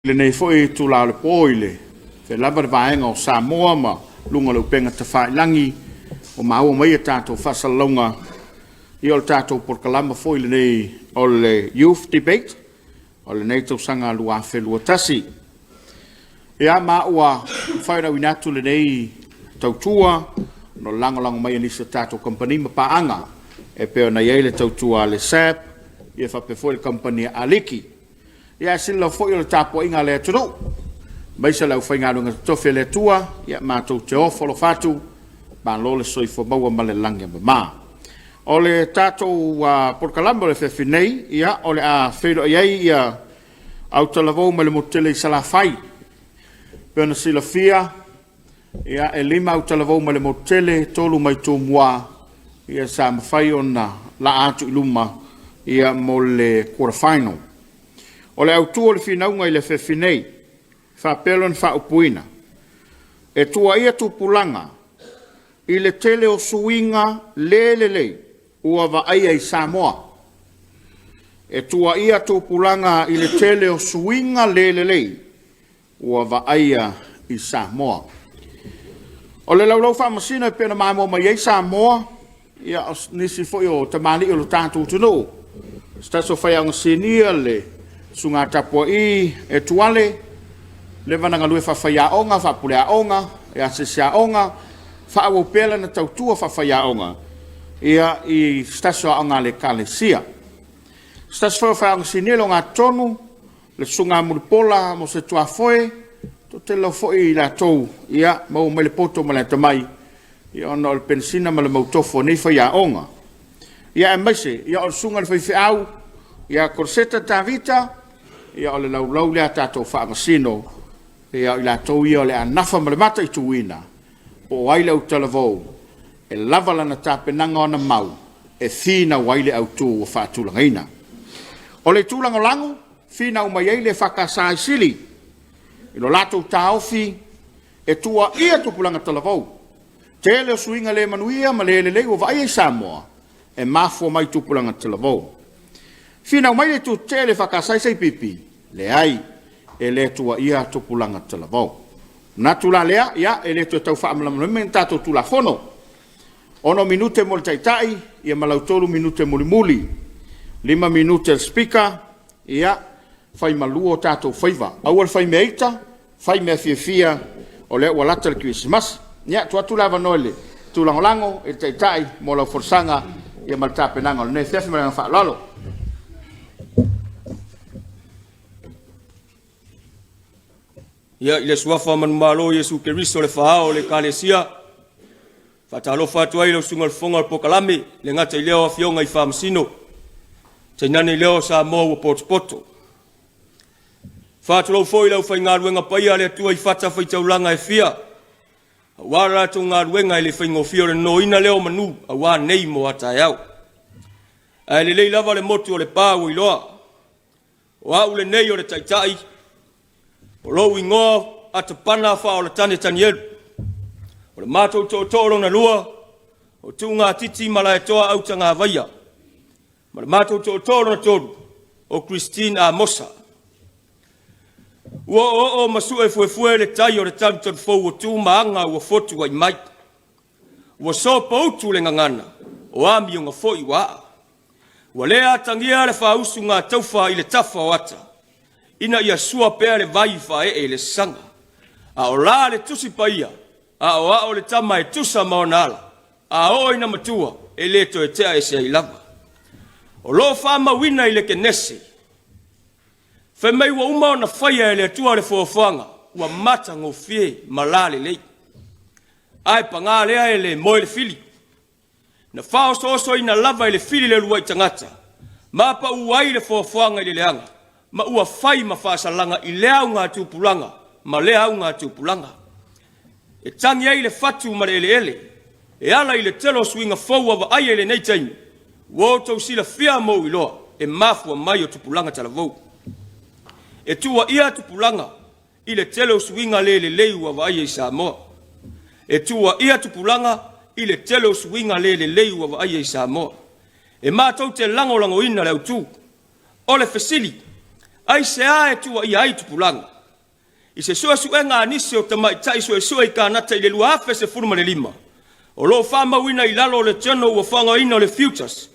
Le nei foi tu la le poile fe lava vaenga o Samoa ma lunga le penga te fai langi o mau mai tato fasalonga I o tato por kalama foi le nei o le youth debate o le nei tau sanga lua felua tasi ia ma ua fai na winatu le nei tau tua no lango mai anisa tato company ma paanga e peo na iei le tau tua le SAP ia fa pe foi le company aliki ia sila foi le tapo inga le turu mai se lau fainga lunga tofe le tua ia matou te ofo lo fatu ba lo le soifo maua ma le langi ma o le tatou por kalamba le fefinei ia o le a feilo iei ia au talavou ma le motele salafai pena sila fia ia e lima au talavou ma le motele tolu mai tumua ia sa mawhai ona la atu iluma ia mo le quarterfinal o le autua le finaunga I le fefinei, fa pelon fa upuina. E tua ia tupulanga, I le tele o suinga lelelei, ua vaia I Samoa. E tua ia tupulanga I le tele o suinga lelelei, ua vaia I Samoa. O le laulau Faamisionare e pena mamo mai I Samoa, ia nisi foi o tamali o lo tātou tunu. Staso fai ang sinia le, sunga tapua I e tuale le vananga lue whawhaia onga, whapulea onga, e asesia onga, whaawo pela na tautua whawhaia onga, ia I stasio onga le kalesia. Stasio whawhaia sinelo ngā tonu, le sunga muripola mo se tuafoe, to te lau foi I la tou, ia mau mele poto ma le tamai, ia ono le pensina ma le mautofo nei whaia onga. Ia e maise, ia o sunga le whaiwhiau, ia korseta tavita, ia o le laulau lea tātou whaamasino, ia o I lātou ia o le anafa ma le mata I tuina, o waile au talavou, e lavala na tāpenanga ona mau, e whina waile au tū o whaatulangaina. O le tūlanga lango, whina o mai eile whakasai sili, I lo lātou tāofi, e tua ia tupulanga talavou, te ele o suinga le manuia ma le lei o vai I Samoa, e mafua mai tupulanga talavou. Fina mai le tu tele whakasai sei pipi, le ai, e le tua ia tupulanga talavou. Na tula lea, ia, e le tua tau whaamalamalame, tato tula whono. Ono minute mo le taitai, ia malautolu minute muli muli. 5 minute le speaker, ia, whai maluo tato whaiva. Awal whai meita, whai mea fia, o le walata le Christmas. Ia, tua tula vanoele, tulangolango, e taitai, mo lau forsanga, ia maltape nango, ne fiafi maranga whaalalo. Ia I le suafa manumalo Yesu Keristo le whahao le kalesia. Whatalo whatu ai lau sunga le whonga le pokalame, le ngata I leo a fionga I Faamisino. Tainane leo sa moa ua poto. Whatu lau foi lau whai ngā ruenga paia le atua I whata whai taulanga e fia. Wara atu ngā ruenga I le whai ngofio le noina leo manu, a wā nei mo atai au. A le lei lava le motu o le pāu I loa. O au le nei o le taitai, o lo ingoa ata pana wha o le tane tanielu. O le mātou tōtoro na lua, o tū ngā titi mala e toa auta ngā vaia. Ma le mātou tōtoro na tōru, o Christine a Mosa. Ua o masu e fue le tai o le tanu tonu fau o tū maanga ua fotu ai mai. Ua so pautu le ngangana, o ami o ngā foi waa. Ua lea tangia le whausu ngā tauwha I le tafa o ata. Ina ia sua pea le vai fa e le sanga. A o la le tusi paia, a o le tama e tusa maonala, a o ina matua e le to e tea e se ai lava. O lo whama wina I le kenese. Whemei wa umao na whaia e le atua le fuafanga, ua mata ngō fie malale lei. Ai pa ngā lea e le moe le fili. Na whao so ina lava e le fili le lua I tangata. Mapa uai le fuafanga I le leanga. Ma ua whai ma whaasalanga I lea ngā tūpulanga, ma lea ngā tūpulanga. E tangi ai le whatu ma le ele. E ala I le telo suinga whaua wa ai ele nei taimi. Wotau sila whia mou I loa, e mafua mai o tūpulanga talavou. E tua ia tūpulanga, I le telo suinga le leiua wa ai e Samoa. E tua ia tūpulanga, I le telo suinga le leiua wa ai e Samoa. E mātou te langolango ina le autu. O le fesili, Ai se ae tua ia ai tupulanga. I se sua suenga anisi o tamai tai sua i kanata i le luafe se furuma le lima. O lo whamawina i lalo le tino ua whanga ina le Futures.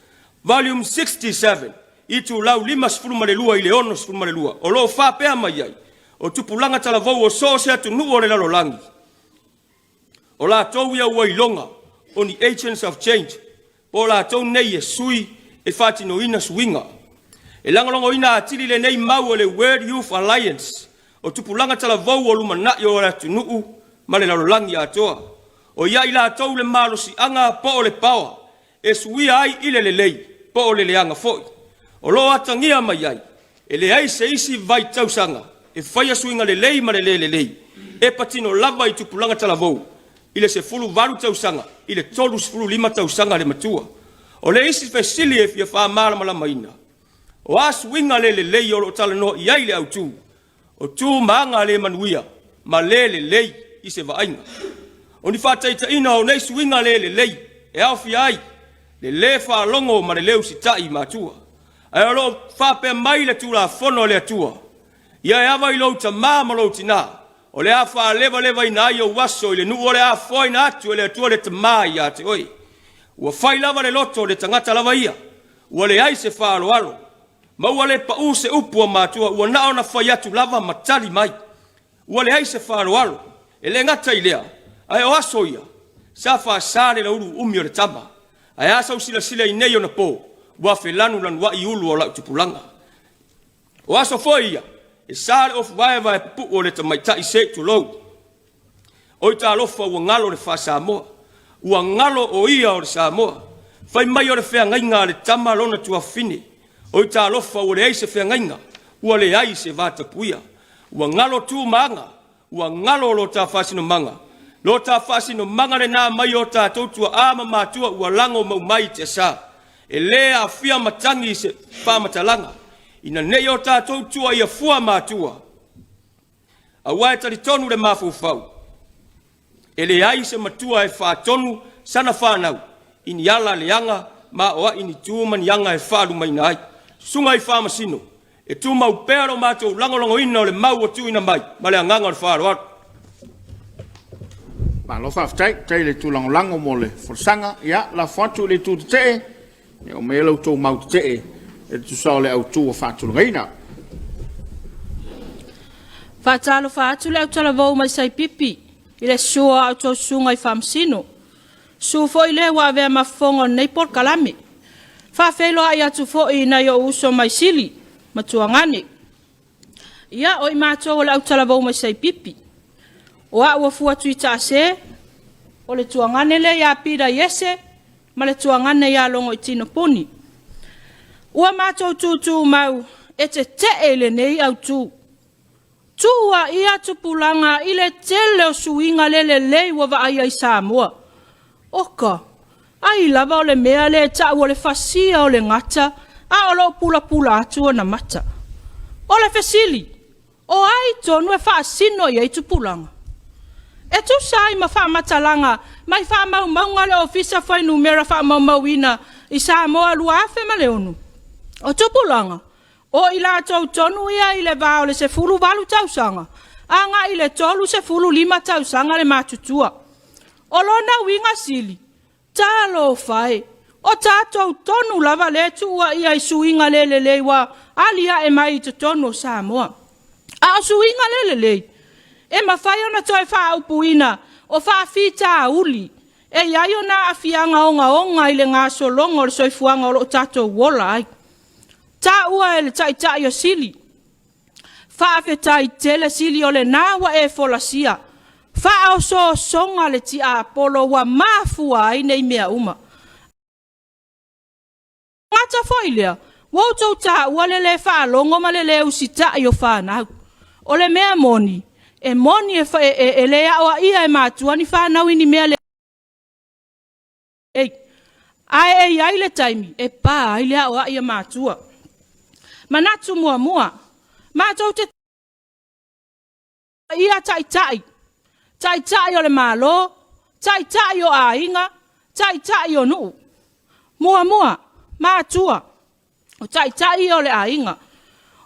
Volume 67. I tu lau lima sfuruma le lua i le ono sfuruma le lua. O lo whapea mai ai. O tupulanga tala vau o so se atu nuu o le lalo langi. O la tau ia ua ilonga. On the agents of change. O la tau nei e sui e whatino ina suinga. E langolongo ina atili le nei mau o le World Youth Alliance. O tupulanga tala vau o lumana i o la tunuu ma le lalo langi atoa. O ia ila tau le malo si anga po o le pawa. E suia ai ile le lei po o le leanga foi. O lo atangia mai ai. E le ai se isi vai tau sanga. E whaia suinga le lei ma le lei. E patino lava i tupulanga tala vau. Ile se fulu varu tau sanga. Ile tolu se fulu lima tau sanga le matua. O le isi fesili e fia wha mala mala maina. O asuinga le lei o lo tala no i ai le au tu. O tu maanga le manuia. Ma le lei i se vainga. O ni whataita ina o nei suinga le lei. E au fi ai. Le wha longo ma le leu si tai matua. Ai o lo whape mai le tula fono le atua. Ia e awa i lo ta mama lo tina. O le a wha leva ina ai o waso i le nu o le a foi na atu e le atua le ta mai a te oi. Ua whai lava le loto le tangata lava ia. Ua le ai se wha alo alo. Ma ua le pa u se upua matua. Ua nao na whai atu lava matali mai. Ua le ai se wha alo alo. E le ngata i lea. Ai o aso ia. Sa wha sare la uru umi o le tama. Ai asa usila sila i nei o na po. Ua whelanu lan wa i ulu o lau tupulanga. O aso foi ia. E sare of waewa e pu o le tamaita i se tu lou. Oi ta alofa ua ngalo le wha Samoa. Ua ngalo o ia o le Samoa. Fai mai o le whea ngainga le tama lona tua fine. Oi ta alofa o le aise whea ngainga. Ua le aise vata puia. Ua ngalo tu maanga. Ua ngalo lo ta whasino manga. Lo ta whasino manga le nā mai o ta tautua ama mātua ua lango mau mai te sa. E lea a fia matangi se whamatalanga. Ina nei o ta tautua ia fua mātua. A wae tali tonu le mafufau. E le ai se matua e whātonu sana whānau. Ini ala le anga ma oa ini tūman yanga e whālu mai nai. Sunga i whāmasino. E tūmau pēro mātou langolongo ina o le mau o tūina mai. Ma le anganga o le whāru atu. Ma lo fa ftai tai le tu lango mole forsanga ya la fatu le tu te e o me lo to mau te e tu sa le au tu fatu reina fatalo fatu le tala vo mai sai pipi ile sua au to sunga I famsino su foi le wa ve ma fongo nei por kalame fa felo ai tu fo ina yo uso mai sili matuangane ya o ma to le tala vo mai sai pipi Wa ua fua tuita se, o le tuangane le ya pira yese, ma le tuangane ya longo I tino poni. Ua mātou tūtū mau, e te ele nei au tū. Tūua ia tupulanga I le tele o suinga le lei wa vaai ai Samoa. Oka, ai lava o le mea le ta o le fasia o le ngata, a o lo pula atua na mata. O le fesili, o ai tonu e faasino I ai tupulanga. E tu sai ma fa matalanga mai fa mau le ofisa fa numera fa mau ina I Samoa lua afe ma le onu. O tupulanga. O ila tau tonu ia I le vao le se fulu valu tausanga. Anga I le tolu se fulu lima tausanga le matutua. O lona winga sili. Talo fai. O tatou tonu lava le tua ia I suinga le wa alia e mai te tonu Samoa. A suinga le. E mawhai ona toi wha upuina o wha fita uli. E iai ona a fianga onga I le ngā solongo o le soifuanga o lo tatou wola ai. Ta ua e le tai o sili. Wha fetai tele sili o le nāwa e folasia. Wha o so songa le ti a apolo wa mafua ai nei mea uma. Ngata foilea, wautou ta ua le wha longo ma le usita I o whanau. O le mea moni. E moni e lea o ia e mātua ni whanau ini mea le. Ai le taimi, e pā ai lea o ia mātua. Manatu mua. Mātou te ia tai. Tai o le malo, tai o ainga, tai o nuu. Mua, mātua. O tai o le ainga.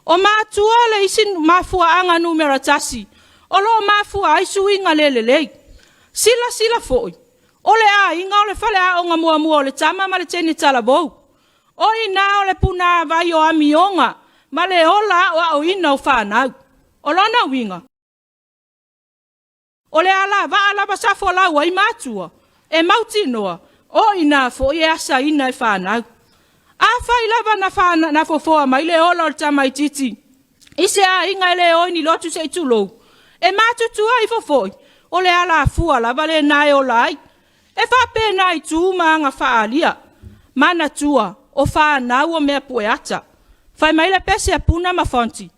O mātua le isin mafua anga numera tasi. O lo mafua ai suinga lelelei. Sila foi. O le a inga o le fale a onga mua o le tama ma le teni talabou. O ina o le puna vai o amionga. Ma le ola o ina o whanau. O lona winga. O le ala va ala basafo la wai mātua. E mauti noa. O ina fo e asa ina e whanau. A fai lava na fofoa mai le ola o tamai titi. Ise a inga le oini lotu se itulou. E mātutua i fofoi. O le ala fua lava le nae o lai. E whape nai tu maanga whaalia. Mana tua o whanau o mea pueata. Fai mai le pese a puna mafonti.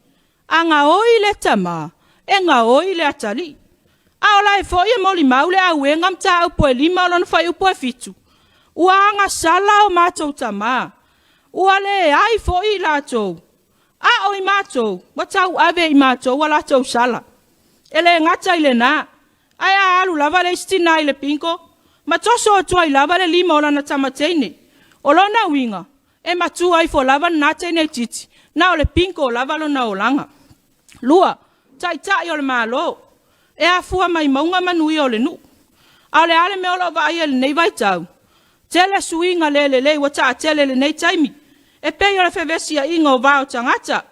Anga oi le tama. E nga oi le atali. A o lai foi e moli mau le au e ngam ta au poe lima o lona fai upo e fitu. Ua anga sala o mātou tama. Ua le ai foi lātou. A o i mātou. Watau ave i mātou wa lātou sala. Ele ngata i le nā. Ai a alu lava le istina i le pinko. Ma toso o tua i lava le lima o lana tamateine. O lona winga. E matua i fo lava na teine titi. Na o le pinko o lava lona o langa. Lua. Tai o le malo. E a fua mai maunga manui o le nu. A le ale me ola vai ele nei vai tau. Tele suinga le wata tele le nei taimi. E pe o le fevesia inga o vao tangata.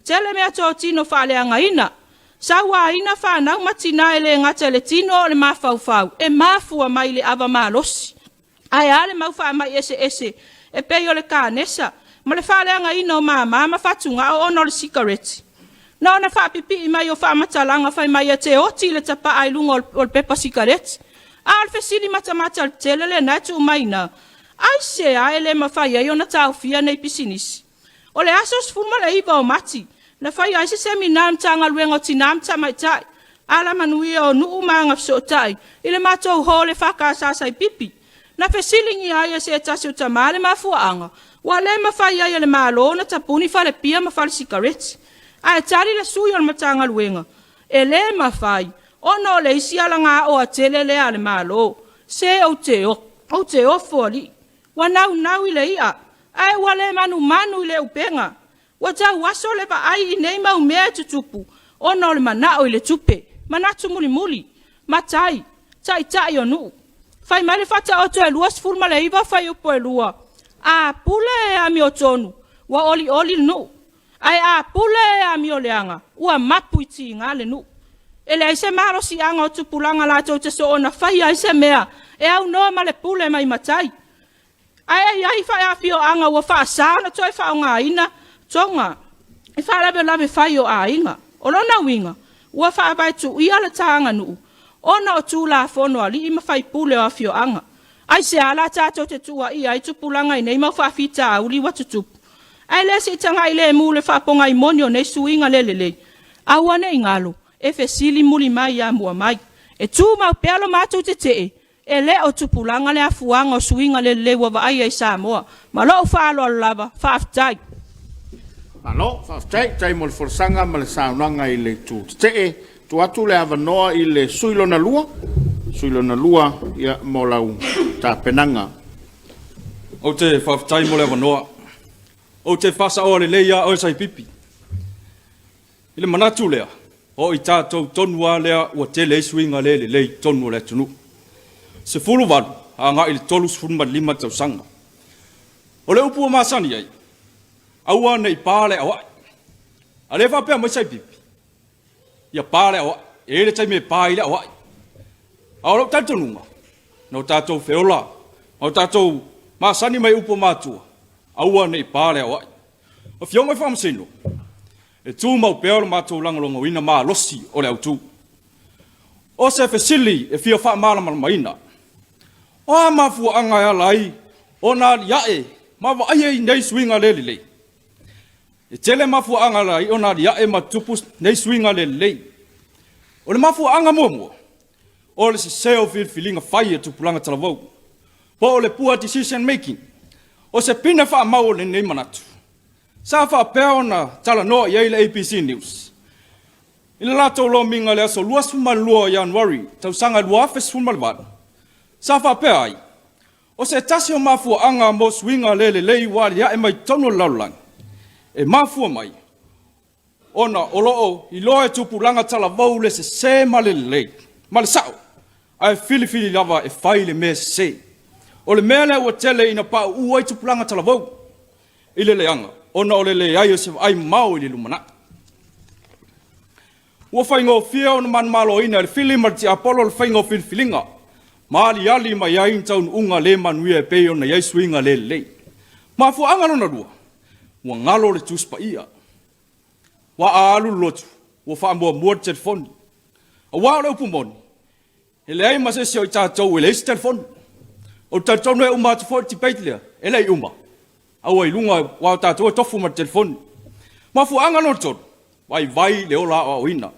Tele mea tō tino whale anga ina. Sawa ina whanau matina ele ngata le tino o le mawhau. E mafua mai le ava malosi. Ai ale mau wha mai ese. E pe o le kānesa. Ma le whale anga ina o mama fatunga o ono le sikareti. Na ona wha pipi i mai o wha matalanga whai mai a te oti le tapa ai lunga o le pepa sikareti. A le fesili matamata le tele le natu mai na. Ai se a ele ma whai ai ona tau fia nei pisinisi. O le asos fuma le iwa o mati. Na whai ai se seminam tanga luenga o tinam tamai tai. Ala manui o nuu maanga fso tai. Ile matou ho le whaka asasai pipi. Na fesilingi ai a se tasi o tamale ma fuanga. Wa le ma whai ai le malo na tapuni whale pia ma whale sikareti. Ai tari le sui o le matanga luenga. E le ma whai. Ono le isi ala ngā o a tele le ale malo. Se o te o foli. Wa nau i le ia. Ai wa le manu i le upenga. Wa tau waso le pa ai i nei mau mea tutupu. Ono le manao i le tupe. Manatu muli. Matai. Tai o nu. Fai mai le fata o to e luas fulma le iwa fai upo e lua. A pule e ami o tonu. Wa oli nu. Ai a pule e ami o leanga. Ua mapu i ti ngā le nu. Ele ai se maro si anga o tupulanga la tau te so ona fai ai se mea. E au noa ma le pule mai matai. Ai fai a fio anga ua faa saana toi faa o ngā ina. Tonga. E faa lave fai o a inga. O lona winga. Ua faa bai tu ia le taanga nuu. Ona o tu la fono ali ima fai pule o a fio anga. Ai se ala tato te tua ia i tupulanga i nei mau faa fita a uli watutupu. Ai le se tanga i le mule faa ponga i monio nei suinga le. Awane ingalo. E fesili muli mai ya mua mai. E tu mau pealo mātou te. E le o tupulanga le afuanga o suinga le wawa ai ai Samoa. Ma lo whaalo alo lava, whaaftai. Malo, whaaftai, tai mo le forsanga ma le saunanga i le tu te. Tu atu le avanoa i le suilona lua. Suilona lua ia mo lau ta penanga. O te whaaftai mo le avanoa. O te whasa o le leia o sai pipi. I le manatu lea. O i tātou tonua lea ua tele suinga le lei tonu le tunu. Se fulu wadu, a ngā i le tolu sfuruma lima tau sanga. O le upu o māsani ai, aua nei pāle awai. A le whapea mai sai pipi. Ia pāle awai, e le tai me pāile awai. A o lau tātonunga, no tātou whiola, o tātou māsani mai upu o mātua, aua nei pāle awai. O whionga i whamasino, e tū mau pēo le mātou langalonga wina mā losi o le autu. O se fesili e whio wha mālamala maina. O a mafua anga e alai, o nā liae, mawa aie i nei suinga le. E tele mafua anga alai, o nā liae ma tupus nei suinga le. O le mafua anga mua. O le se seo filinga whai e tupulanga talavau. Po o le pua decision making. O se pina wha mau le nei manatu. Sa wha pēo na tala noa i le ABC News. I le lātou lo minga le aso luas fumalua Januari, tau sanga luafes fumalwada. Sa wha pēo ai. O se tasi o mafua anga mo swinga le wali ya e mai tono laulang. E mafua mai. ona olo I loe tupulanga tala vau le se male le. Male sao. Ai fili lava e fai le me se. O le mele ua tele ina pa uai tupulanga tala vau. Ile leanga. Ona ole le ai o se ai mau I le lumana. Ua whaingo fia o na man malo ina le fili marti Apollo le whaingo filinga. Maali ali mai ai taun unga le manuia e peo na iai swinga le le. Ma fu angalo na rua. Ua ngalo le tuspa ia. Wa alu lotu. Ua whaambua mua telefoni. A wao le upumoni. E le ai masesi o I tātou e le isi telefoni. O tātou noe uma tu fōti peitlea. E le uma. Awa I lunga wao tātou e tofu ma telefoni. Ma fu angalo na tonu. Vai le ola o ina.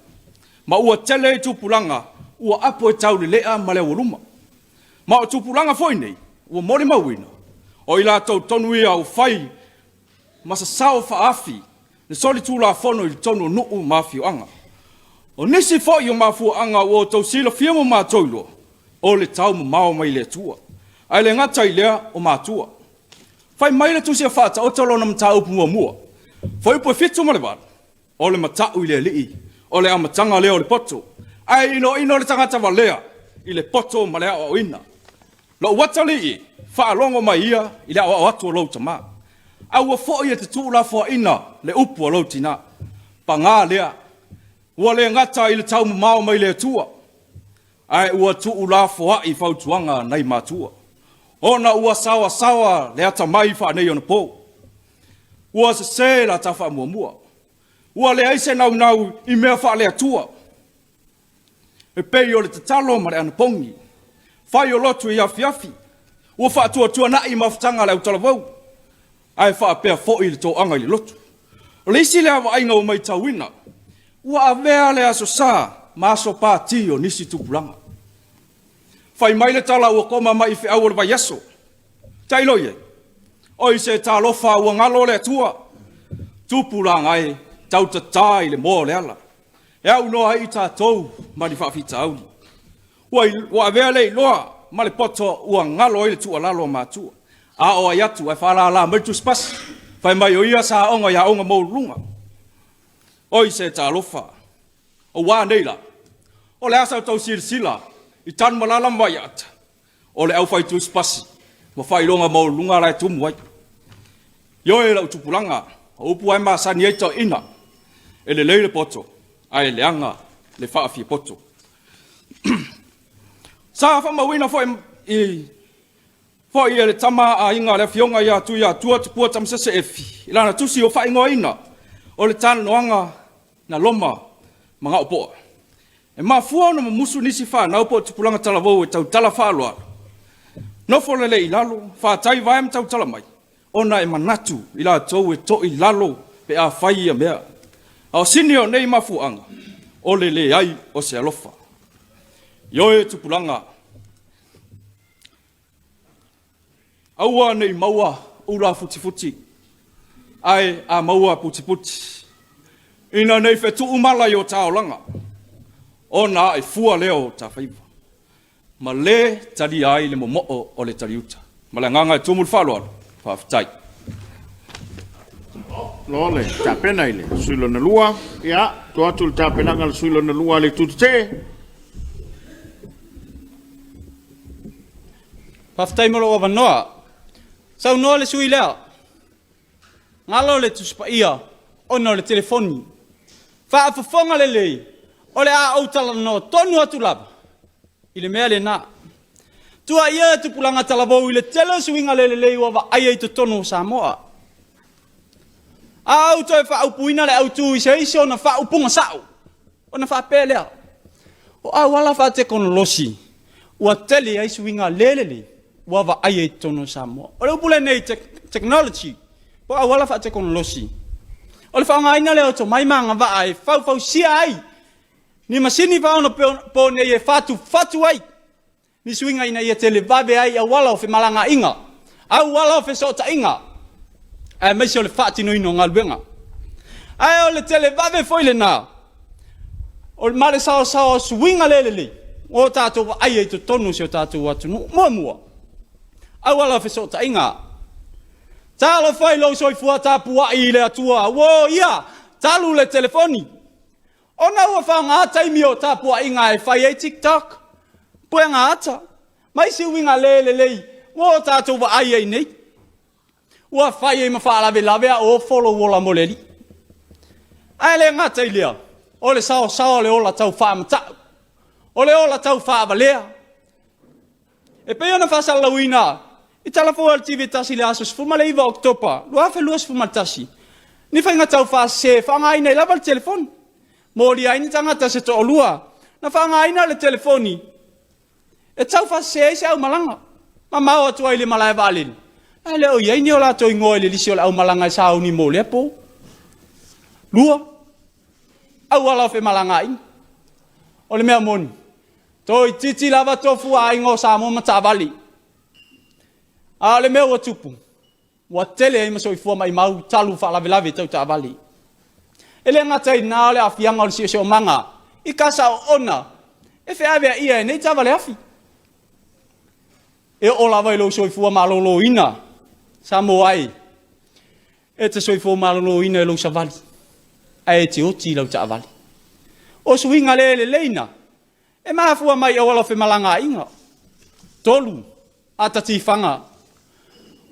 Ma ua tele I tupulanga. Ua apo e tau le lea ma le waluma. Ma o tupulanga foi nei. Ua mori mawina. O ila tau tonu ia au fai. Masa sao faafi. Ne soli tula fono I tonu nuu mafi anga. O nisi fo I o mafu anga o tau sila fiamo mātoilo. O le tau mao mai le tua. Ai le ngata I lea o mātua. Fai mai le tusia fata o talo na mta upu mua. Fai po fitu ma le wada. O le matau I le lii. O le amatanga lea o le poto. Ai ino le tangata wa lea. I le poto ma lea o ina. Lo wata lii. Fa longo mai ia. I lea o atu o lau tama. Au ua fo ia te tūla fo ina. Le upu o lau tina. Pa ngā lea. Ua le ngata I le tau mao mai le tua. Ai ua tūla fo ai fautuanga nei mātua. Ona ua sawa le ata mai fa nei ona po. Ua se la ta fa mua. Ua le aise nau I mea fa le atua. E pei o le tatalo ma le anapongi. Fai o lotu I afi. Ua fa tua na I mafutanga le utalavau. Ai fa pea fo I le tō anga I le lotu. O le isi le awa ainga o mai tauina. Ua avea le aso sa maso pāti o nisi tupulanga. Fai mai le tala ua koma mai fe au le vai yaso. Tailo ye. Oi se talofa ua ngalo le atua. Tupulanga ai. Tau tatai le mo le ala. E au noa I tātou ma ni whaafita auli. Ua avea le loa ma le poto ua ngalo I le tua lalo mātua. A o ai atu ai whala la meritu spas. Fai mai o ia sa onga ia onga mou lunga. Oi se talofa. O wā neila. O le asa tau sila. I tan malala mai ata. O le au fai tu spasi. Ma fai longa mou lunga lai tumu ai. Yo e lau tupulanga. O upu ai maa sani eita ina. E le leile poto. Ai le anga. Le whaafi poto. Sa wha mawina fo e le tama a inga le fionga ia tu ia tua te pua tamsese efi. Ilana tusi o wha ingoa ina. O le tana noanga na loma mga upoa. E mafua ona musu nisi wha na upo tupulanga talavou e tau tala whaaloa. Nofo le I lalo, wha tai vaem tau tala mai. Ona e manatu I la tau e to I lalo pe a whai a mea. Ao sini o nei mafuanga. O le ai o se alofa. Ioe tupulanga. Aua nei maua ura futi. Ai a maua puti. Ina nei fe tu umala yo taolanga. Ona ai fua leo ta faiva. Ma le tali ai le momo o le taliuta. Ma le nganga tumul faloa. Whaftai. Lole, ta pena ile. Suilo na lua. Ia, tuatul ta pena ngal suilo na lua le tutute. Whaftai molo o wanoa. Sau noa le sui lea. Ngalo le tuspa ia. Ono le telefoni. Whaafafonga le lei. O le a autala no tonu atu lava. I le mea le na. Tua ia tupulanga talavou I le tele suinga le lei wa ai to tonu Samoa. A auto e whaupuina le autu I se isi o na whaupunga sao. O na whapelea. O a wala whate kono losi. Ua tele ai suinga le. Wa ai tonu Samoa. O le upule nei technology. O a wala whate kono losi. O le whaanga ina leo to mai manga wa ai fau sia ai. Ni masini whaona po ne e fatu ai. Ni suinga ina ia tele vabe ai a wala o fe malanga inga. Au wala o fe sota inga. Ai mesi o le whaati no ino ngaluenga. Ai o le tele vabe foile na. O le mare sao suinga lelele. O tātou wa ai to tonu si o tātou watu mua. Au wala o fe sota inga. Talo fai lo soi fua tapua I le atua. Wo ia. talu le telefoni. Ona ua whaangata I mio tapua inga e whai e TikTok. Pue ngata. Mai si winga lei. Mo tātou wa ai nei. Ua whai e mawhaalawe lawea o follow wola moleli. Ai le ngata I lea. Ole sao le ola tau whaamata. Ole ola tau whaabalea. E pe ona whasalawina. I talafo al TV tasi le asos fuma le iwa oktopa. Lua fe luas fuma tasi. Ni whainga tau whaase. Whaanga ina I lava le telefon. Mori aini tangata se to olua. Na whaanga ina le telefoni. E tau whaase se au malanga. Ma mau atua I le malai valin. Ai le o iaini o lato ingoe le lisi o le au malanga I sao ni mo le po. Lua. Au ala fe malanga ina. O le mea moni. Toi titi lava tofu a ingo Samoa matavali. A le mea ua tupu. Ua tele e maso I fua mai mau talu whaalawe tau tavali. Ele ngata I nā le awhianga o le sio manga. I kasa o ona. E wheawea ia e nei tavale afi. E o lawa I lo soifua malolo ina. Samoa ai. E te soifua malolo ina e lo savali. Ai e te oti lau tavali. O suinga le leina. E mahafua mai o ala fe malanga inga. Tolu. Ata tifanga.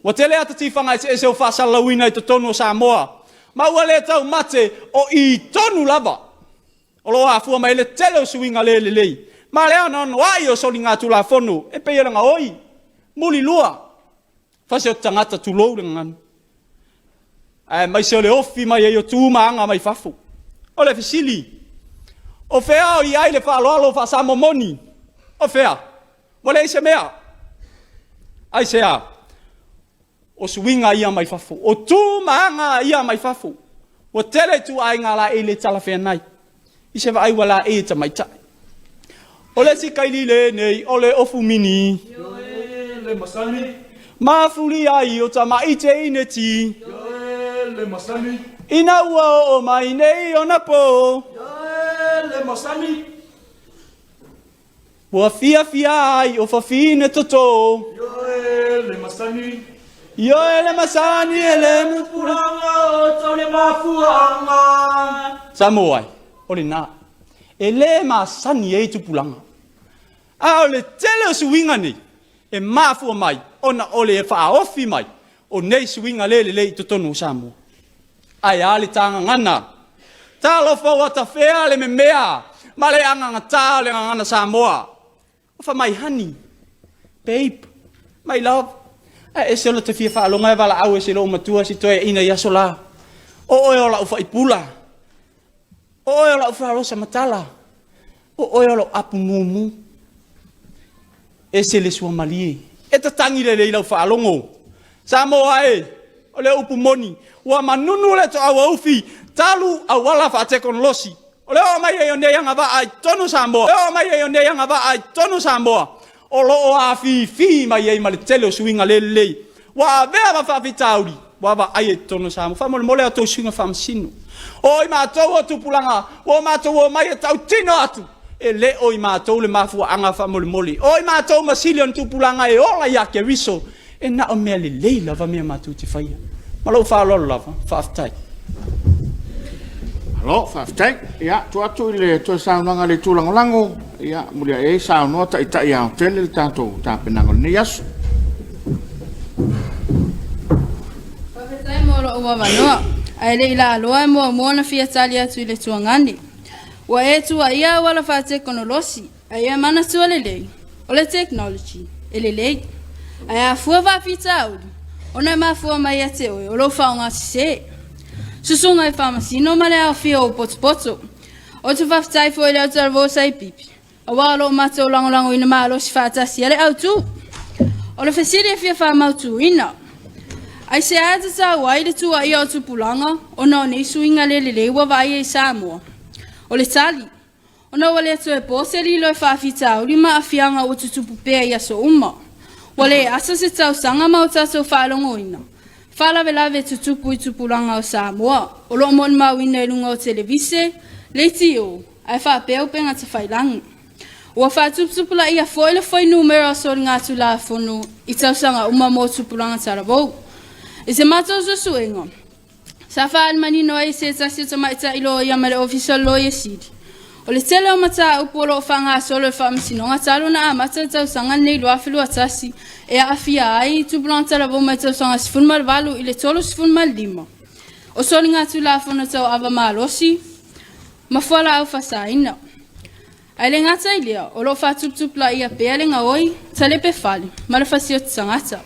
Wa tele ata tifanga e se o whasalawina I to tonu o Samoa. Ma ua le tau mate o I tonu lava. O lo hafua mai le tele o suinga le. Ma le ana ono ai o soli ngā tula whonu. E pe iranga oi. Muli lua. Whase o tangata tulou le nganu. Mai se o le ofi mai e o tūmaanga mai whafu. O le fisili. O whea o I ai le whaaloalo whasamomoni. O whea. Mo le ise mea. Ai se a. O suinga ia mai whafu. O tūmaanga ia mai whafu. O tere tu ai ngā la e le talawhea nai. I se wa ai wala e ta mai tai. O le si kaili le nei. O le ofu mini. Yo e le masani. Mafuli ai o ta maite ineti. Yo e le masani. Ina ua o mai nei o na po. Yo e le masani. Ua fia ai o fafine toto. Yo e le masani. Yo e le masani e le Puranga o tau le mafuanga. Samoa, o le nā. E le masani e tupulanga. A o le tele o suinga nei. E mafua mai. Ona o le e whaofi mai. O nei suinga le I totonu o Samoa. Ai ali tanga ngana. Talo whawata whea le me mea. Ma le anga ngata le ngana Samoa. O wha mai honey. Babe. My love. E se lo te fia whaalonga e wala au e se lo matua si toe ina iaso la. O oe o la ufa ipula. O oe o la ufa rosa matala. O oe o la apu mumu. E se le sua malie. E ta tangi le lau whaalongo. Samoa e. O le upu moni. Ua manunu le to awa ufi. Talu au wala whaatekon losi. O le o mai e o neanga wa ai tonu Samoa. O mai e o neanga wa ai tonu Samoa. O lo o a fi mai e male tele o suinga le. Wa vea wa whawhitauri. Wa wa ai e tonu Samoa. Wha mole a tau suinga whamasinu. O I mātou o tupulanga. O mātou o mai e tau tino atu. E le o I mātou le mafua anga wha mole. O I mātou masilion tupulanga e ola iake riso. E na o mea le lava mea mātou te whaia. Malau whaalolo lava. Whaafitai. Alo, whaftai. Ia, tu atu I le tu saunanga le tūlangolango. Ia, mulia e saunoa ta ita ia o tele le tātou tāpenango le yasu. Whawhetai mōra ua wanoa. Ai le ila aloa e mua mōna fia tali atu I le tuangani. Ua e tua ia wala wha teknolosi. Ai e mana tua le lei. O le technology. E le lei. Ai a fua whawhita auri. Ona e mafua mai a te oe. O lo whaonga se. Susunga e whamasino ma le au fia o poto. O tu whawhitai fo le au tarvo sai pipi. A walo mata o langolango ina malo si whaatasi ale au tu. O le whesiri e fia whamautu ina. Ai se ata tau ai le tua ia o tupulanga. O na o neisu inga le lewa vai e Samoa. O le tali. O na wale atu e pose li lo e whawhita uri ma a fianga o tutupu pea ia so uma. Wale asa se tau sanga mau tato whalongo ina. Whalawe lawe tutupu I tupulanga o Samoa. O lo mon mau ina I lunga o televise. Le tio. Ai whapeo penga ta whailangi. Ua whatuptupula ia foile foi numero so ngā tula whonu I tausanga uma mō tupulanga tarabou. I se mātou so suenga. Sa whaal manino ai se tasi to maita ilo ia male official lawyer sidi. O le tele o mata upolo whanga solo whaamisinonga talo na amata tau sanga nei lua whilu atasi e a awhia ai tupulanta la voma tau sanga sifunmal valu i le tolo sifunmal lima. O soli ngā tu la whana tau awa malosi, mawhala au whasaina. Ai le ngata i lea, o lo whatuptup la ia pea le ngā oi, tale pe whale, malawhasi o tsangata.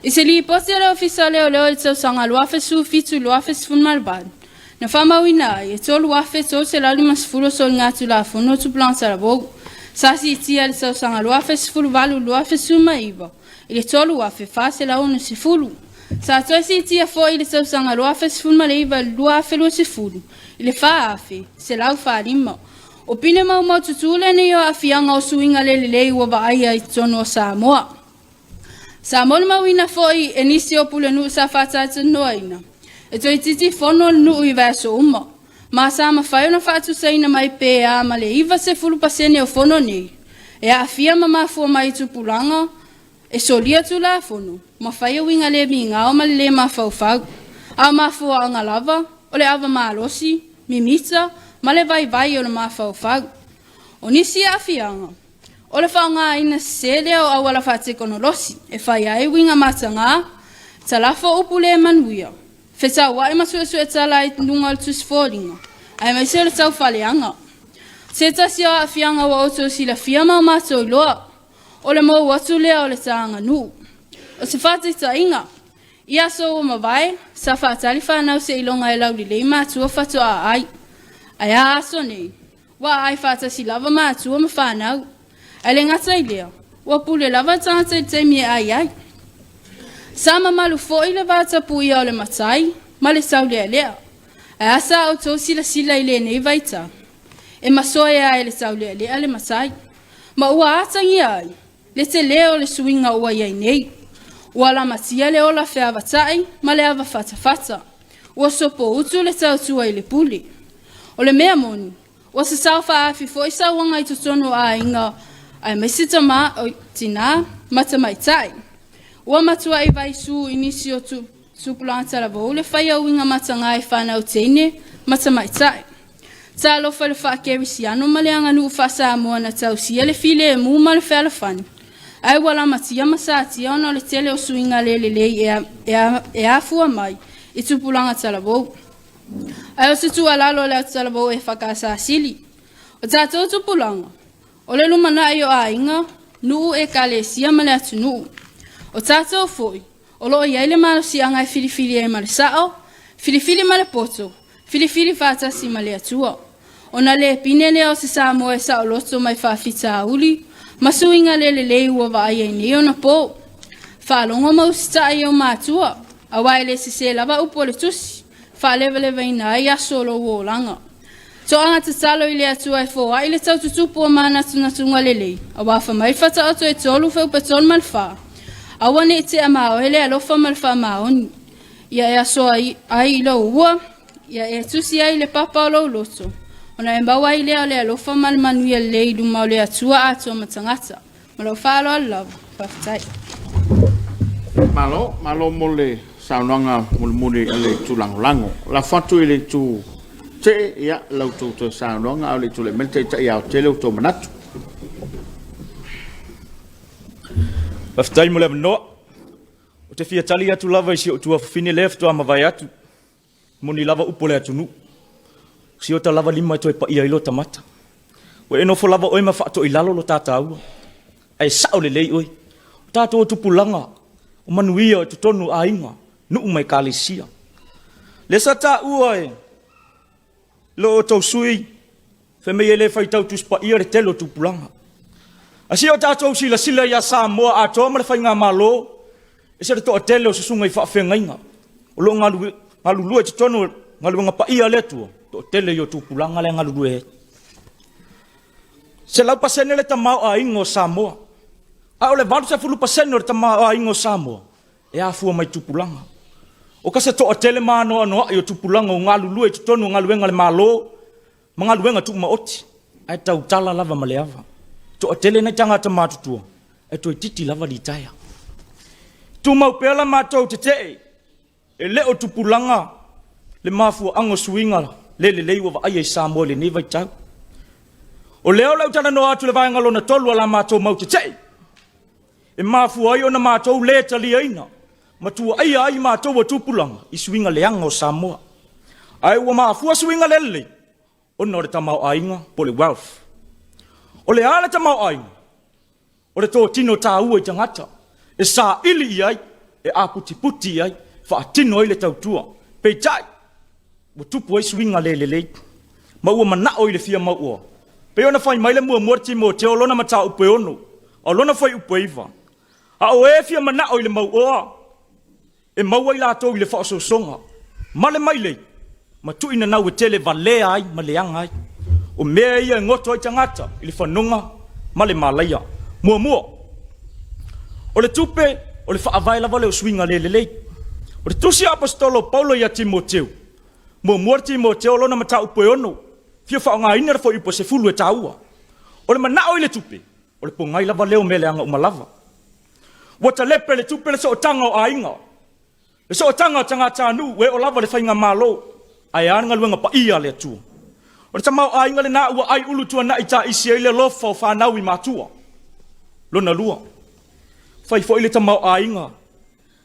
I se li pote le ofisa leo leo le tau sanga luafe su fitu luafe sifunmal valu. Na whamawina e tolu wafe tolu se lauli masifuru sol ngā tu la whono tu planta la bogu. Sasi itia le tau sanga luafe sifuru valu luafe suma iwa. I le tolu wafe whase la ono sifuru. Sa toisi itia fo i le tau sanga luafe sifuru ma le iwa luafe lua sifuru. I le whaafe se lau whaalima. O pine mau mau tutule ne yo afianga o suinga le lei ua vaaya i tono o Samoa. Samoa mawina fo i enisi o pule nu sa whatata noa ina. E toi titi fono nu i vaso uma. Ma sa ma whai ona whatu saina mai pe a ma le iwa se fulu pasene o fono nei. E a fia ma mafua mai tu pulanga. E solia tu la fono. Ma whai o winga le mi ngao ma le ma fau fau. A mafua anga lava. O le ava ma alosi. Mimita. Ma le vai o le ma fau fau. O nisi a fianga. O le whaunga ina sele o awala whate kono losi. E whai ai winga matanga. Talafo upule manuia. Feta wa ima su e tala i nunga le tusfolinga. Ai mai se le tau whaleanga. Se tasi a fianga wa oto si la fiama o mato i loa. O le mau watu lea o le taanga nu. O se whate ta inga. Ia so o mawai, sa whaatali whanau se ilonga e lauri lei matua whatu a ai. Ai a aso nei. Wa ai whatasi lava matua ma whanau. Ai le ngata i lea. Wa pule lava tangata i teimi e ai ai. Sama malu fo i le vata pui o le matai, ma le sau lea lea. E asa o tō sila i le nei vaita. E masoe ai le sau lea lea le matai. Ma ua atangi ai, le te leo le suinga ua iai nei. Ua la matia le ola fea vatai, ma le ava fata. Ua sopo utu le tau tua i le puli. O le mea moni, ua sa sau wha afi fo i sa wanga i tutono a inga ai maisita ma o tina mata maitai. Ua matua i vai su inisi o tupulanta la vau le whai au inga matanga i whanau teine mata maitai. Tā lofa le whaakeri si ano ma le anga nuu whasa amoa na tau sia le file e mu ma le whela whani. Ai wala matia masatia ono le tele o suinga le lei e a fua mai i tupulanga tala vau. Ai o se tua lalo le tala vau e whakasa sili. O tātou tupulanga. O le lumana i o a inga nuu e ka le sia ma le atu nuu. O tātou foi, o loo iai le malo si angai filifili e ma le sao, filifili ma le poto, filifili whātasi ma le atua. O na le pine lea o se Samoa e sao loto mai whawhita auli, masuinga le lei ua vaai e neo na po. Whaalongo mausita i o mātua, a wai le se lava upo le tusi, whaalewalewa ina ai asolo o langa. So anga te talo i le atua e fōa i le tau tutupu o mana tunatunga le lei, a wafa mai whata oto e tolu whau paton malwha. Awane te amao ele alofa malfa maoni. Ia e aso ai ilo ua. Ia e tusi ai le papa o lo loto. Ona e maua i lea le alofa malmanuia le ilu mau le atua ato matangata. Malo whaalo alavu. Paftai. Malo mole saunanga mule ale tulangolango. La fatu ile tu te ia lauto to saunanga ale tu le mente ta ia te le to manatu. Paftai mo le noa. O te fia tali atu lava isi o tua fine lefto ama vai atu. Moni lava upole atu nu. Si o ta lava lima e toi pa ia ilo tamata. O eno fo lava oima whaato i lalo lo tata aua. Ai sao le lei oi. O tato o tupulanga. O manuia o tutonu a inga. Nuu mai kālesia. Le sa ta ua e. Lo o tau sui. Whemei ele whai tau tuspa ia re telo tupulanga. Asi o tātou sila ia Samoa a tōma le whai ngā malo, e se re tō a tele o susunga i whaafenga inga. O lo ngā lulua te tono, ngā lua ngā pa ia le tua, tō tele i o tūpulanga le ngā lulua he. Se lau pasene le tamau a ingo Samoa. A o le varu se fulu pasene o le tamau a ingo Samoa, e a fua mai tūpulanga. O ka se tō a tele maa noa noa i o tūpulanga o ngā lulua te tono, ngā luenga le malo, ma ngā luenga tūma oti, ai tau tala lava ma le ava. To atele na tanga ta matutua e to titi lava di taya tu mau pela matou te e le o tupulanga le mafu ango suinga le wa ai Samoa le ni vai tau o leo lau tana no atu le vai ngalo na tolu ala matou mau te tei e mafu ai ona matou le tali aina matua ai matou wa tupulanga i suinga le anga o Samoa ai wa mafu suinga le ona le tamau ainga po le wealth o le ala tamau ainga o le tō tino tā ua i tangata e sa ili ai e a puti ai fa tino ile tautua pe tai mo tupu ai swinga le ma ua mana o ile fia ma ua pe ona fai mai le mua timo te olona mata upe ono olona fai upe iva a o e fia mana o ile ma ua e ma ua ila to ile fa so songa male mai le ma tu ina na tele vale ai ma le anga ai o me ia ngoto i tangata ile fanunga male malaya mua o le tupe o le faavaila vale o swinga le o le tusi apostolo Paulo ia Timoteo mua Timoteo lona mata upe ono fia faanga ina fo ipo se fulu e taua o le mana o le tupe o le pongai lava leo mele anga umalava wata lepe le tupe le so tanga o ainga le so tanga tanu we o lava le fainga malo ai anga luenga pa ia le tu o le tamau ainga le na ua ai ulu tua na ita isi ile lofa o whanau i matua lona lua fai fo ile tamau ainga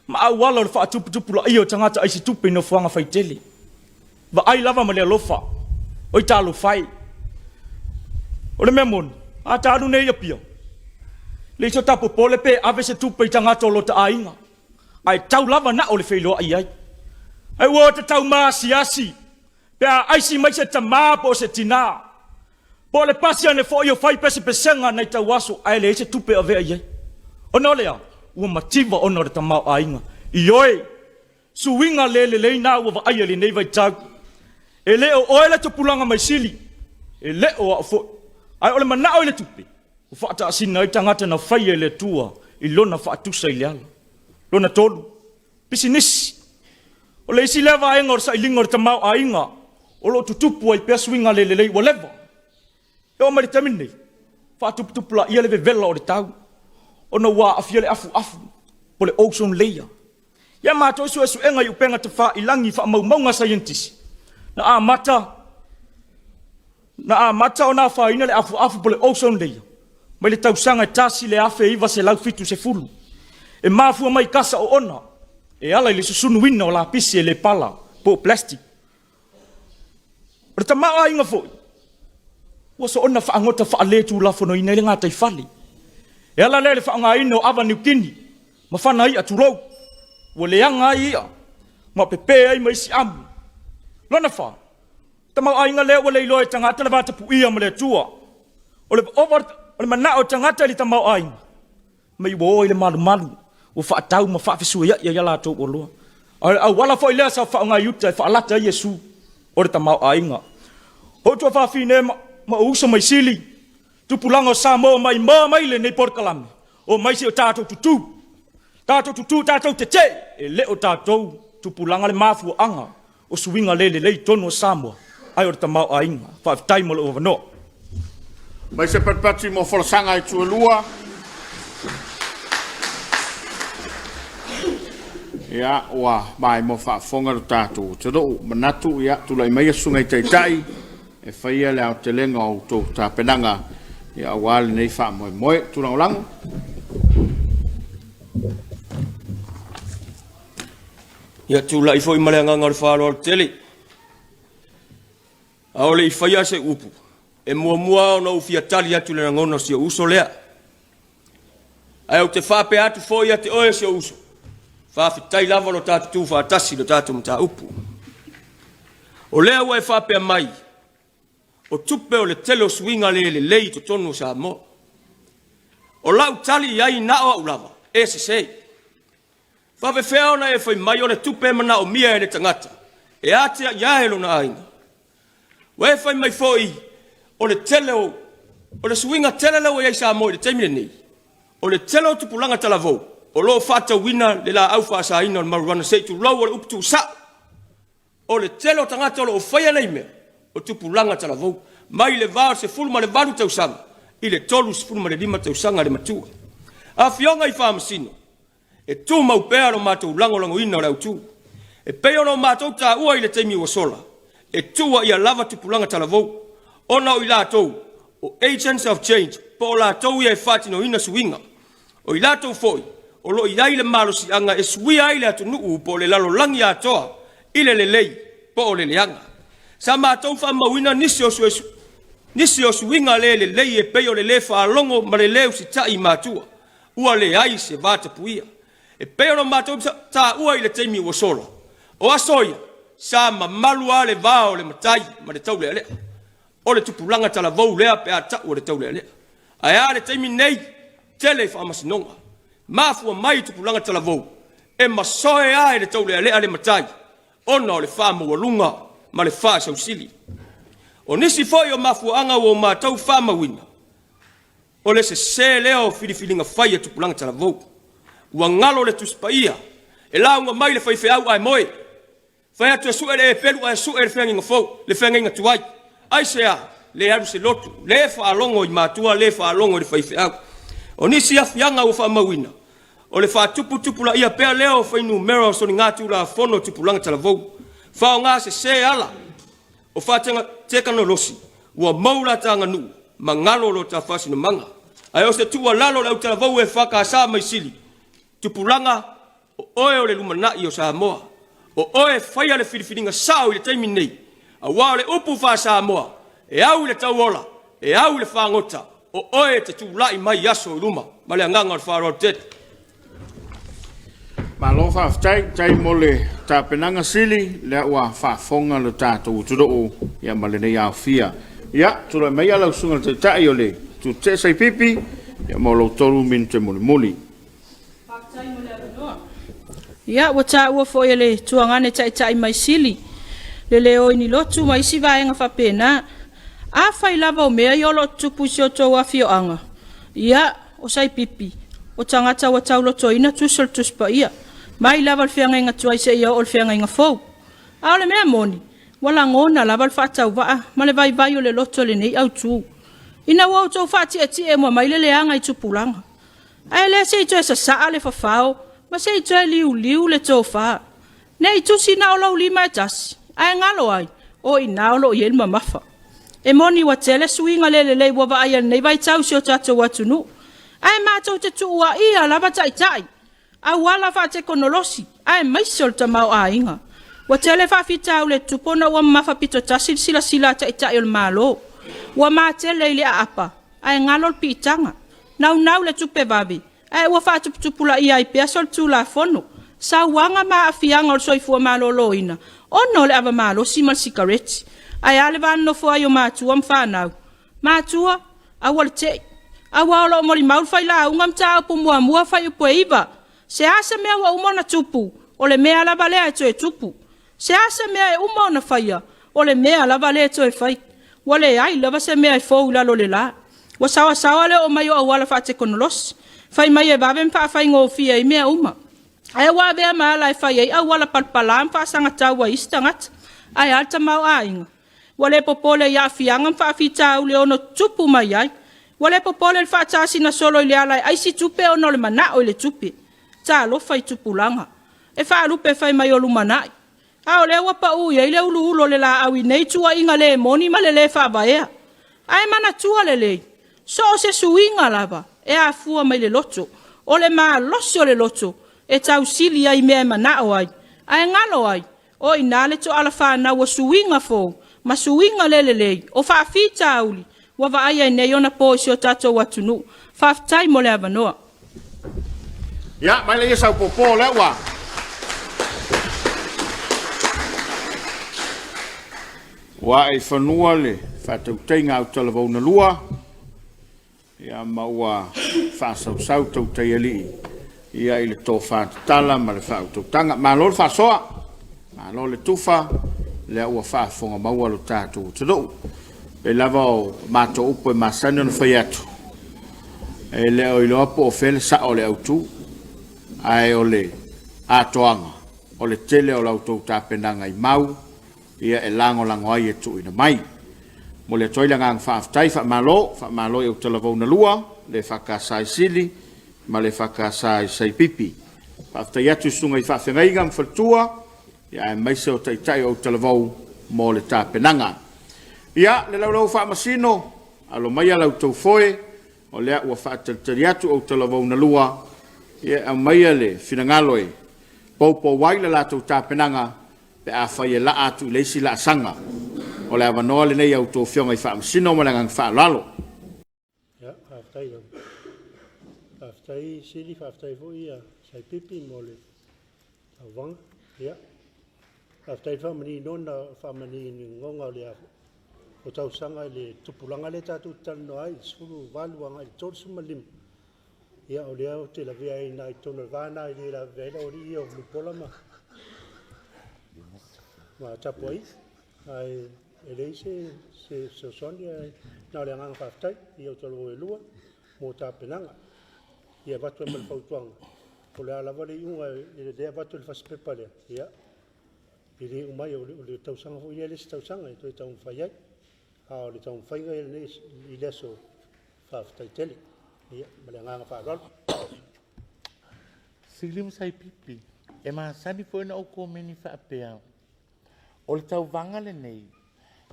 ma au wala le fa tupu la io tangata ai si tupe no fuanga fai tele va ai lava ma le lofa o italo fai o le memon a taru nei apia le so tapo pole pe ave se tupe tangata lo ta ainga ai tau lava na o le feilo ai wo te tau ma siasi pe ai si mai se tama po se tina po le pasiane fo io fai pese pesenga nei tau waso ai le se tupe ave ai ono lea ua mativa ono le tamau ainga ioi suinga le na ua ai le nei vai tau e le o oele to pulanga mai sili e le o fo ai ole mana o le tupe o fa ta sina i tangata na fai le tua i lona fa tu sai le lona tolu business o le si leva ai ngor sai lingor tamau ainga o lo tutupu ai pe swinga le whatever e o mari tamini fa tupu la ia le vela o le tau ona wa afiele afu pole ocean layer ya mato su enga yu penga te fa ilangi fa mau scientist na amata ona fa ina le afu pole ocean layer mai le tausanga tasi le afe iva se lau fitu se fulu e mafu mai kasa o ona e ala le susunu wina o la pisi le pala po plastic o tama ainga fo wa so ona fa ngota fa le tu la fono ina le ngata i fali e ala le fa nga ino avenue kini ma fa nai aturo wo le anga ia ma pepe ai mai si am lona fa tama ainga le wo le loi tanga tala bata pu ia mele tua o le over o le mana o tanga tali tama ainga mai wo ile malu o fa tau ma fa fisu ia la to o lo a wala fo ile sa fa nga yuta fa lata yesu o le tama ainga o to fa fine ma uso mai sili tu pulango Samoa mai le nei porkalame o mai si o tato tutu te e le o tato tu pulanga le mafu anga o suinga le tono Samoa ai o tamau ainga fa time o no mai se patpati mo forsanga i tualua ya wa mai mo fa fonga tato te do manatu ya tu lai mai sunga i tai e faia le au telenga o to ta penanga ya wal nei fa moi tu lang ya tu lai foi malanga ngar fa lo tele aole faia se upu e mua no fia tali atu le ngono si uso lea ai o te fa pe atu foi ate o se uso fa fitai lava lo tatu tu fa tasi lo tatu mta upu o lea wa fa pe mai o tupe o le telo swinga le to tonu Samoa o lau tali ai na o ulava e se sei fa ve feo na e foi mai o le tupe mana o mia e le tangata e ate ya helo na ainga we foi mai foi o le telo o le swinga telo e Samoa le temile nei o le telo tupulanga talavo o lo fata wina le la au fa sa ina o marwana sei tu lo o up tu sa o le telo tangata o faia nei me o tupulanga talavo mai le va se fulma le valu tau sang ile tolu se fulma le lima tau sanga le matua a fionga I Faamisino e tu mau pea lo matou lango ina o tu E pei ono mātou tā ua i le teimi ua sola. E tua ia lava tupulanga talavou. Ona o i lātou, o agents of change, po o lātou ia e whātino ina suinga. O i lātou foi, o lo i aile malosi anga e sui aile atu nuu po le lalo langi atoa, ile le lei, po o le leanga. Sa mātou wha mawina nisi o suinga le lei e pei o le le whaalongo ma le leu si tai mātua. Ua le ai se vāta puia. E pei ono mātou tā ua i le teimi ua sola. O asoia, sa mamalu a le vao le matai ma le tau le alea. O le tupulanga talavou lea pe a tau o le tau le alea. Ai a le teimi nei, tele whaamasinonga. Mafua mai tupulanga talavou. E masoe a le tau le alea le matai. Ona o le whaamawalunga ma le wha sausili. O nisi foi o mafua anga o mātou whaamawina. O le se leo filifilinga whaia tupulanga talavou. Ua ngalo le tuspaia. E launga mai le whaife au ai moe. Whai atu e sue le e pelu a sue le whenginga fau. Le whenginga tuai. Ai sea le aru se lotu. Le whaalongo i mātua le whaalongo le whaife au. O nisi afianga o whaamawina. O le whaatupu la ia pea leo whainu mero so ni ngātu la whono tupulanga talavou. Whao ngā se ala. O whātenga tekano losi. Ua maura tanga nu. Ma ngalo lo ta whasino manga. Ai o se tua lalo le au talavou e whakasa mai sili. Tupulanga o oe o le lumanai o Samoa. O oe whaia le whiriwhiringa sao i le taimi nei. A wao le upu wha Samoa. E au le tauola. E au le whangota. O oe te tūlai mai aso i luma. Ma le anganga o le wharo tete. Ma lo whaftai, tai mo le tāpenanga sili, lea ua whafonga le tātou turo o, ia ma le nei au fia. Ia, tura mai alau sunga te tai o le, tu te sai pipi, ia mo lo toru min te muli muli. Ia, ua tā ua fo ia le tuangane tai mai sili, le leo ini lotu mai si vaenga whapena, a whai lava o mea i olo tupu si o tō awhio anga. Ia, o sai pipi, o tangata wa tau loto ina tusol tuspa ia. Mai lava le whianga inga tuai se ia o le whianga inga fau. A ole mea moni, wala ngona lava le whaatau waa, ma le vai o le loto le nei au tū. Ina wau tau whaati e mua mai le leanga i tupulanga. Ai le se i tue sa saa le whawhao, ma se i tue liu le tō whaa. Nei tusi na o lau lima e tasi, ai ngalo ai, o i na o lo i elma mafa. E moni wa tele suinga le wa vai nei vai tau si o tato watunu. Ai mātou te tuua ia lava tai. A wala fa te konolosi, ai maisol ta mau a inga. Wa tele fa fitau le tupona wa mafa pito tasil sila tai ol malo. Wa ma tele ile a apa, ai ngalol pitanga. Nau le tupe babi, ai wa fa tupula ia i peasol tu la fono. Sa wanga ma afianga ol soifua malo loina. Ono le ava malo simal sikareti. Ai ale van no fo ayo matua mfanau. Matua, awal te. Awalo moli maul fai la ungam ta pu mua fai pu iba. Se asa mea wa umona tupu, o le mea lava lea e tupu. Se asa mea e umona faia, o le mea lava lea e fai. Wale ai lava se mea e fau lalo le la. Wa sawa le o mai o awala fa te konolos. Fai mai e baben pa fai ngofia i mea uma. Ai wa bea maala e fai ai awala palpalam fa sangata wa istangat. Ai alta mau ainga. Wale popole ya fiangam fa fita ule ono tupu mai ai. Wale popole le fa tasi na solo ile ala ai si tupe ono le mana o le tupe. Ta lo fai tupulanga. E fa lupe fai mai o lumanai. A o le wapa uia ile ulu le la awi nei tua inga le moni ma le fa baea. Ai mana tua le. So se suinga lava. E a fua mai le loto. O le maa losi o le loto. E tau sili ai mea mana o ai. Ai ngalo ai. O inale to ala fa na wa suinga fo. Ma suinga le. O fa fita auli. Wa va ai nei ona po si o tato watunu. Fa tai mo le avanoa. Ya, mai le sau popo le wa. Wa e whanua le, whatau teinga au talavau na lua. Ia maua whasau tau tei ali. Ia i le tō whātala ma le whātau tanga. Ma lo le whasoa, ma lo le tufa, le ua whaafonga maua lo tātou tadou. E lava o mātou upo e māsani ona whai atu. E le o ilo apo o whele sa o le autu. Ai o le atoanga, o le tele o lautou tāpenanga i mau, ia e lango ai e tu ina mai. Mo le toila ngang whaaftai, whaamalo e utalavau na lua, le whakasai sili, ma le whakasai sai pipi. Whaaftai atu sunga i whaafengai ngam whatua, ia e mai se o taitai o talavou mo le tapenanga. Ia le laulau Faamasino alo mai a lautou foe o lea ua faatatari atu o talavou na lua ia au mai le finangalo e poupo wai le latou tapenanga pe a whai e la atu leisi la sanga o le avanoa le nei au tō whionga i Faamasino ma le ngang whaalalo. Ia, whaftai lau. Whaftai sili, whaftai fo ia sai pipi mo le wanga. Ia. Whaftai whamani nona, whamani ngonga le a o tau sanga le tupulanga le tatu tano ai, suru waluanga i tōru sumalim. Ia o lea o te la vea i nai tona vana i la vela o ri o lupola ma. Ma tapu ai. Ai, e lei se soni na le anga whaftai i o talo e lua mo tapenanga. Ia watu e malfautuanga. O le alawa le iunga i le dea watu le whaspepa lea. Ia. I le umai o le tausanga ho i le se tausanga i toi taun whaiai. A o le taun whainga i le so whaftai tele. Ia, ma le anga whaaralo. Silim sai pipi. E maa sani fo ina o komeni whaapea. O le tau vanga le nei.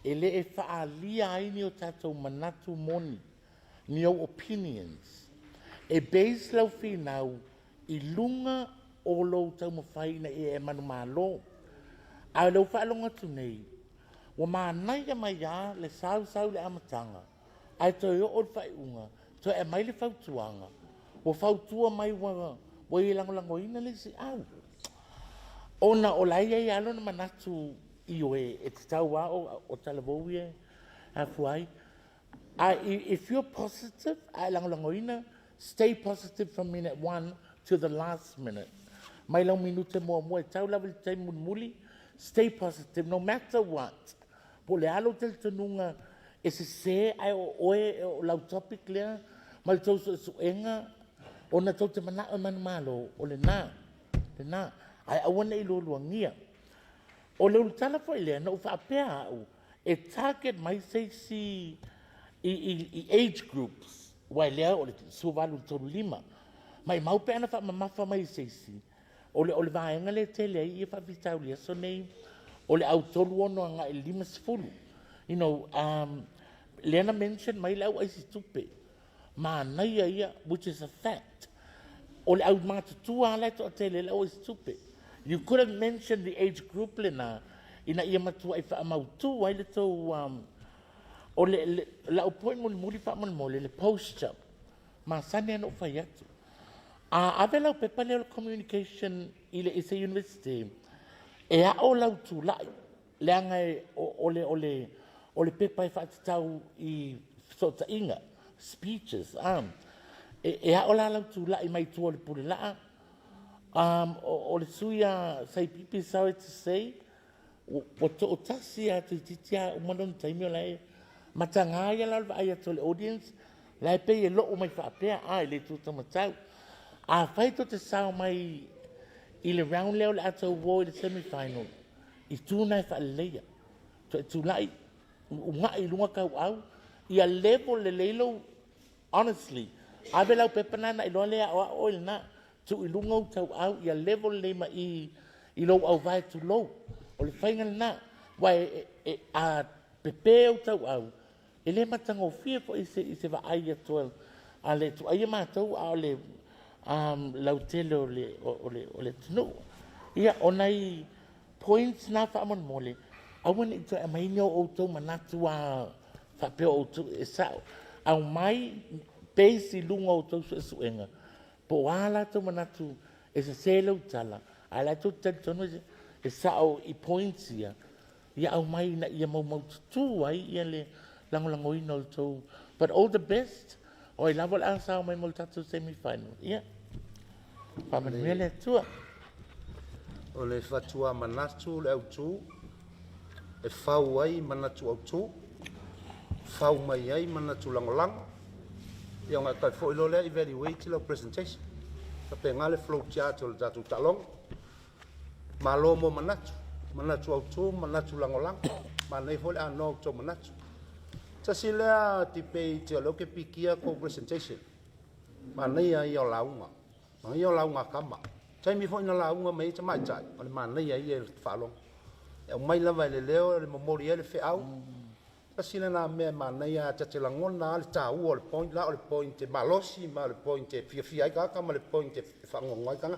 E le e whaalia aini o tātou manatu moni. Ni au opinions. E beis lau whinau i lunga o lau tau mawhaina e manu malo. A lau whaalonga tu nei. Wa maa nai mai a le sau le amatanga. Ai toi o le whaiunga. Toi e mai le whautuanga. Wa whautua mai wa i langolango ina le si au. Ona o lai ai alo na manatu io e te tau a o talavou e a fuai. If you're positive, langolangoina, stay positive from minute 1 to the last minute. Mai lau minute mua e tau lawa le tai muli, stay positive no matter what. Po le alo tel tanunga e se ai o oe o lau topic lea, ma le tau suenga, o na tau te mana o manu malo, o le na, ai awana i luangia. O le ultala fo ele na ufa apea au e target mai seisi i age groups wa lea o le suvalu tolu lima mai mau pe ana fa mamafa mai seisi o le vaenga le tele i fa vitau le so nei o le autolu ono nga e lima sfulu Lena mention mai lau ai si tupe ma nai ia which is a fact o le au matutua le to tele lau ai si tupe. You could have mentioned the age group lena ina ia matua i whaamautu ai le tau o le la opoin muli whaamon le posture ma sane anu whai atu. Ave lau pepa leo communication i le Isa University e a o lau tu lai le anga o le pepa i whaatitau i sota inga speeches e a o lau tu lai mai tu o le pule laa o le suia sai pipi sao e te sei o to o tasi a tu titia umanon taimi o lai matanga ia lau vai ato le audience lai pe e lo o mai whaapea ai le tu tamatau a whai to te sao mai i le round leo le ato wo i le semi-final i tūnai whaaleia to e tūlai unga i lunga kau au i a level le leilo honestly abe lau pepanana i loa lea o il na tu i lunga u tau au i a level le ma i lo au vai tu lo o le whainga na wai a pepe u tau au e le matanga o fia po i se wa ai atua a le tu aia mātou a o le lau tele o le tunu ia o nei points na whaamon mole awan i to e mai nio o tau manatu a whapeo o tu e sao au mai peisi lunga o tau suenga po ala tau manatu e se selo tala ala tu tatono e sao i points ia au mai na ia mau tu ai ia le langolango ino o tau but all the best o i lava la sao mai mo tatu semi-final ia Faamisionare tua o le fatua manatu le autu e fau ai manatu autu fau mai ai manatu langolango ia nga kai fo ilo le evaluate lo presentation ka pe ngale flow chart o tatu talong malomo manatu autu manatu langolango manai fo le ano to manatu ta sila tipe te lo ke pikia ko presentation manai ai o launga mangai o launga kama tai mi foi na la unga mai te mai tai o le mana ia ia whalong e o mai lava le leo le momori ele fe au pasina na me mana ia te langona le tau o le point la o le point te malosi ma le point te fia ka ma le point te whangongai kanga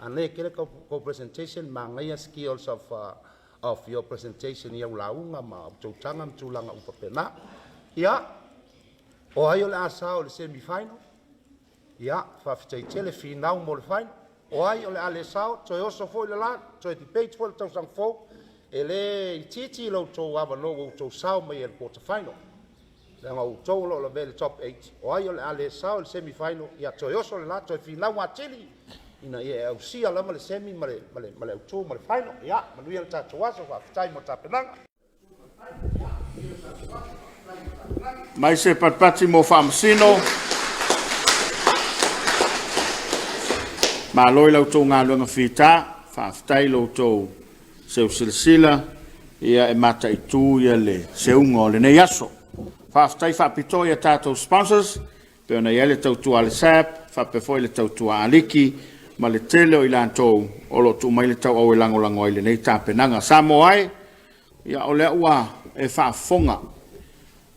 ane kele ko presentation manga skills of your presentation ia ulaunga ma tanga tulanga upapena ia o ai o le asa o le semi final ia fa tele final mo le final o ai o le ale sao toi oso foi le la toi ti page for tau sang fo ele titi lo to ava no to sao mai el quarter final langa o to lo le vel top 8 o ai o le ale sao le semi final ia toi oso le la toi final wa chili ina ia au sia la le semi male to male final ia manuia le tatu waso fa tai mo tapenanga mai se patpati mo Faamisino ma loi lau tō ngā luanga whita whaafitai lau tō seu silasila ia e mata i tū ia le seunga o le nei aso whaafitai whaapito ia tātou sponsors pe ona ia le tautua le sap whaapefoi le tautua aliki ma le tele o ilantou o lo tu mai le tau au e lango ai le nei tāpenanga Samoa ai ia o le ua e whaafonga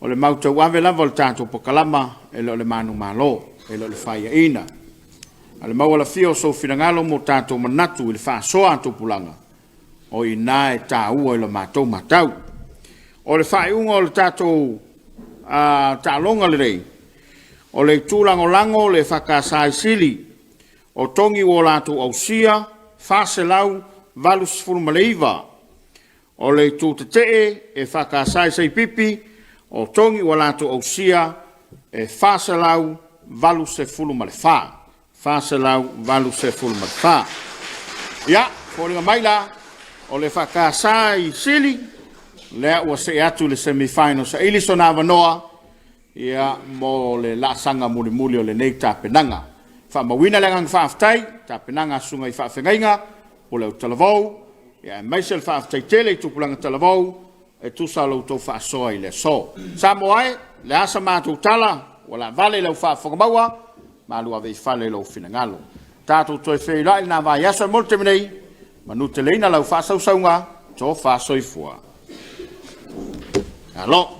o le mautau ave lava o le tātou pokalama e le manu malo e le whaia ina ale maua la fio so finangalo mo tātou manatu i le whaasoa atu pulanga o i nā e tā ua i le mātou matau o le whaiunga o le tātou tālonga le rei o le tūlango lango le whakasai sili o tongi o lātou ausia whaselau valus furumaleiva o le tūtatee e whakasai sei pipi o tongi o lātou ausia e whaselau valus e fulumalefa Faselau valu se fulmatfa. Ia, fōringa maila, o le whakasai sili, lea ua se atu le semifinal sa ili so nā wanoa, ia mo le lasanga muli o le nei tāpenanga. Whamawina lengang whaaftai, tāpenanga sunga i whaafengainga, o leo talavou, ia maisel whaaftai tele i tupulanga talavou, e tusa lau tau whaasoa i le so. Samoa e, le asa mātou tala, wala vale lau whaafongamaua, malu ave fale lo finangalo tatu toi fei lai na vai aso molte minei manu te leina lau fa sau saunga to fa soifua alo